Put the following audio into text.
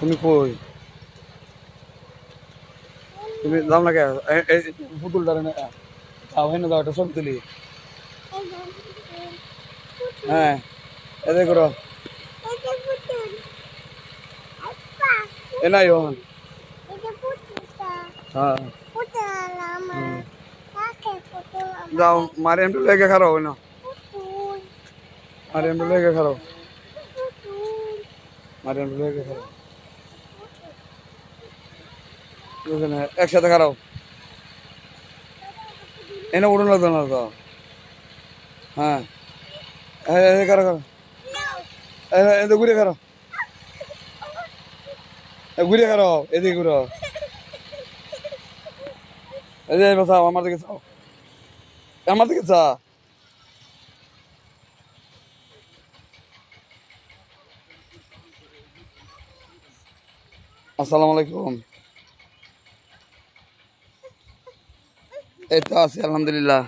তুমি কই তুমি যাও না কে পুতুলটা যাও হেন যাও একটা ছবি তুলি হ্যাঁ এদের করো এ নাই হ্যাঁ যাও মারিয়ামটা লেগে খারো না মারিয়ামটা লেগে খারো মারিয়ামটা লেগে খারো বুঝলেন একসাথে খারাও এনে উড়ুন লাগতো না তো হ্যাঁ খারো খারো এদের ঘুরে খারো ঘুরে খারো এদিকে ঘুরো এই চাও আমার দিকে চাও আমার দিকে চা আসসালামু আলাইকুম এই তো আছি আলহামদুলিল্লাহ